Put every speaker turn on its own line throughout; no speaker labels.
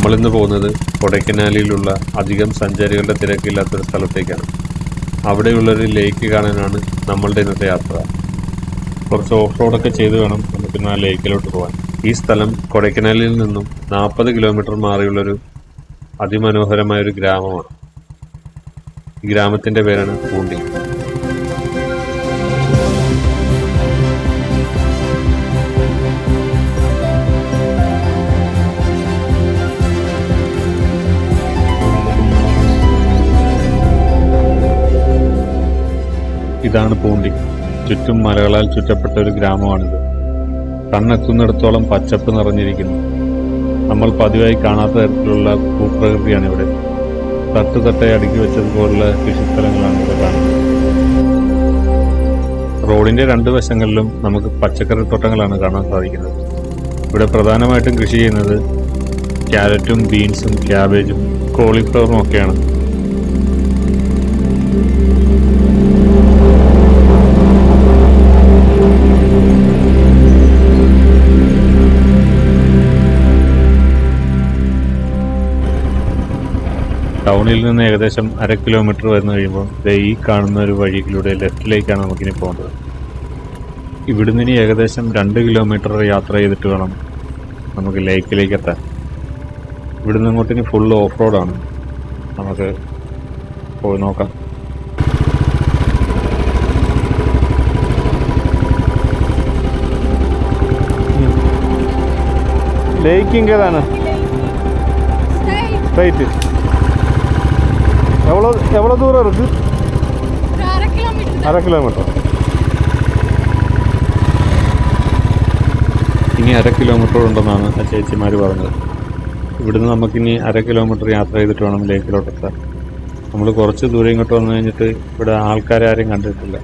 നമ്മളിന്ന് പോകുന്നത് കൊടൈക്കനാലിലുള്ള അധികം സഞ്ചാരികളുടെ തിരക്കില്ലാത്തൊരു സ്ഥലത്തേക്കാണ്. അവിടെയുള്ളൊരു ലേക്ക് കാണാനാണ് നമ്മളുടെ ഇന്നത്തെ യാത്ര. കുറച്ച് ഓഫ് റോഡൊക്കെ ചെയ്ത് വേണം നമുക്ക് ആ ലേക്കിലോട്ട് പോകാൻ. ഈ സ്ഥലം കൊടൈക്കനാലിൽ നിന്നും 40 കിലോമീറ്റർ മാറിയുള്ളൊരു അതിമനോഹരമായൊരു ഗ്രാമമാണ്. ഈ ഗ്രാമത്തിന്റെ പേരാണ് പൂണ്ടി. ഇതാണ് പൂണ്ടി. ചുറ്റും മലകളാൽ ചുറ്റപ്പെട്ട ഒരു ഗ്രാമമാണിത്. കണ്ണെത്തുന്നിടത്തോളം പച്ചപ്പ് നിറഞ്ഞിരിക്കുന്നു. നമ്മൾ പതിവായി കാണാത്ത തരത്തിലുള്ള ഭൂപ്രകൃതിയാണ് ഇവിടെ. തട്ടുതട്ടായി അടുക്കി വെച്ചതുപോലുള്ള കൃഷിസ്ഥലങ്ങളാണ് ഇവിടെ കാണുന്നത്. റോഡിന്റെ രണ്ടു വശങ്ങളിലും നമുക്ക് പച്ചക്കറി തോട്ടങ്ങളാണ് കാണാൻ സാധിക്കുന്നത്. ഇവിടെ പ്രധാനമായിട്ടും കൃഷി ചെയ്യുന്നത് ക്യാരറ്റും ബീൻസും ക്യാബേജും കോളിഫ്ലവറും ഒക്കെയാണ്. ടൗണിൽ നിന്ന് ഏകദേശം 1/2 കിലോമീറ്റർ വരുന്ന കഴിയുമ്പോൾ ഈ കാണുന്ന ഒരു വഴിയിലൂടെ ലെഫ്റ്റിലേക്കാണ് നമുക്കിനി പോകേണ്ടത്. ഇവിടുന്ന് ഇനി ഏകദേശം 2 കിലോമീറ്റർ യാത്ര ചെയ്തിട്ട് വേണം നമുക്ക് ലേക്കിലേക്ക് എത്താൻ. ഇവിടുന്ന് അങ്ങോട്ട് ഇനി ഫുൾ ഓഫ് റോഡാണ്. നമുക്ക് പോയി നോക്കാം. ലേക്ക് ഇങ്ങേതാണ് സ്ട്രൈറ്റ്. எவ்வளோ தூரம் இருக்கு? 1/2 കിലോമീറ്റർ. ഇനി 1/2 കിലോമീറ്റർ ഉണ്ടെന്നാണ് ആ ചേച്ചിമാർ പറഞ്ഞത്. ഇവിടുന്ന് നമുക്കിനി 1/2 കിലോമീറ്റർ യാത്ര ചെയ്തിട്ട് വേണം ലേക്കിലോട്ടെത്താൻ. നമ്മൾ കുറച്ച് ദൂരം ഇങ്ങോട്ട് വന്നു കഴിഞ്ഞിട്ട് ഇവിടെ ആൾക്കാരെ ആരെയും കണ്ടിട്ടില്ല.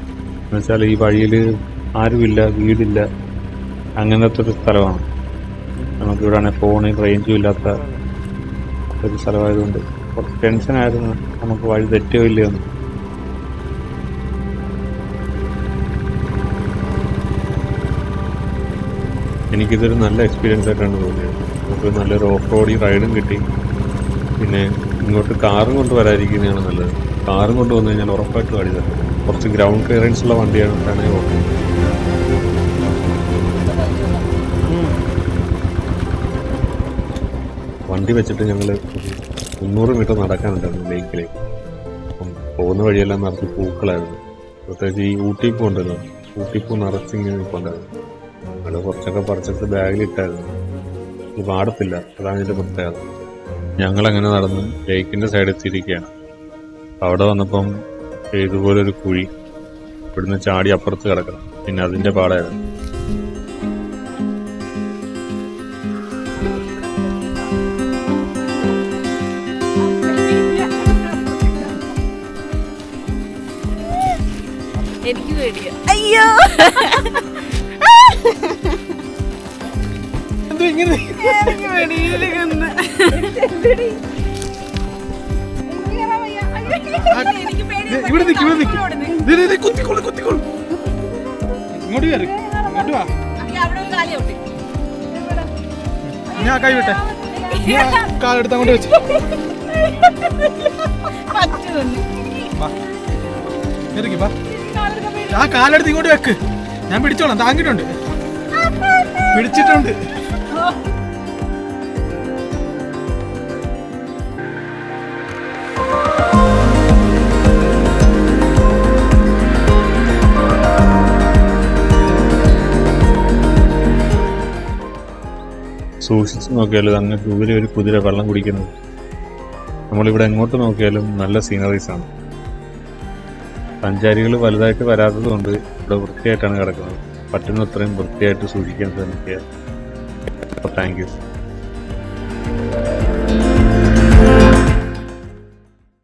എന്നുവെച്ചാൽ ഈ വഴിയിൽ ആരുമില്ല, വീടില്ല, അങ്ങനത്തെ ഒരു സ്ഥലമാണ്. നമുക്കിവിടെ ആണെങ്കിൽ ഫോണിൽ റേഞ്ചും ഇല്ലാത്ത ഒരു സ്ഥലമായതുകൊണ്ട് കുറച്ച് ടെൻഷനായിരുന്നു, നമുക്ക് വഴി തെറ്റോ ഇല്ലയോ എന്ന്. എനിക്കിതൊരു നല്ല എക്സ്പീരിയൻസ് ആയിട്ടാണ് തോന്നിയത്. നമുക്ക് നല്ലൊരു ഓഫ് റോഡിങ് റൈഡും കിട്ടി. പിന്നെ ഇങ്ങോട്ട് കാറും കൊണ്ട് വരാതിരിക്കുന്നതാണ് നല്ലത്. കാറും കൊണ്ട് വന്നു കഴിഞ്ഞാൽ ഉറപ്പായിട്ട് വഴി തരും. കുറച്ച് ഗ്രൗണ്ട് ക്ലിയറൻസ് ഉള്ള വണ്ടിയാണ് ഓക്കെ. വണ്ടി വെച്ചിട്ട് ഞങ്ങൾ 300 മീറ്റർ നടക്കാനുണ്ടായിരുന്നു ലേക്കിലേക്ക്. അപ്പം പോകുന്ന വഴിയെല്ലാം നിറച്ച് പൂക്കളായിരുന്നു. പ്രത്യേകിച്ച് ഈ ഊട്ടിപ്പൂ ഉണ്ടല്ലോ, ഊട്ടിപ്പൂ നിറച്ചിങ്ങനെ നിൽപ്പുണ്ടായിരുന്നു. അത് കുറച്ചൊക്കെ പറിച്ചിട്ട് ബാഗിലിട്ടായിരുന്നു. ഇത് പാടത്തില്ല, അതാണ് ഇതിൻ്റെ പ്രത്യേകത. ഞങ്ങളങ്ങനെ നടന്ന് ലേക്കിൻ്റെ സൈഡിൽ എത്തിയിരിക്കുകയാണ്. അവിടെ വന്നപ്പം ഇതുപോലൊരു കുഴി, ഇവിടുന്ന് ചാടി അപ്പുറത്ത് കിടക്കണം. പിന്നെ അതിൻ്റെ പാടായിരുന്നു.
എനിക്ക് പേടിയാ. അയ്യോ
ഞാൻ കൈ വിട്ടെ, കാലെടുത്ത് അങ്ങോട്ട് വെച്ച് ആ കാലെടുത്ത് ഇങ്ങോട്ട് വെക്ക്. ഞാൻ പിടിച്ചോളാം, താങ്ങിട്ടുണ്ട്, പിടിച്ചിട്ടുണ്ട്.
സൂക്ഷിച്ച് നോക്കിയാലും അങ്ങ് ദൂരെ ഒരു കുതിര വെള്ളം കുടിക്കുന്നത്. നമ്മളിവിടെ എങ്ങോട്ട് നോക്കിയാലും നല്ല സീനറീസാണ്. സഞ്ചാരികൾ വലുതായിട്ട് വരാത്തത് കൊണ്ട് ഇവിടെ വൃത്തിയായിട്ടാണ് കിടക്കുന്നത്. പറ്റുന്നത്രയും വൃത്തിയായിട്ട് സൂക്ഷിക്കാൻ ശ്രമിക്കുക. Thank you.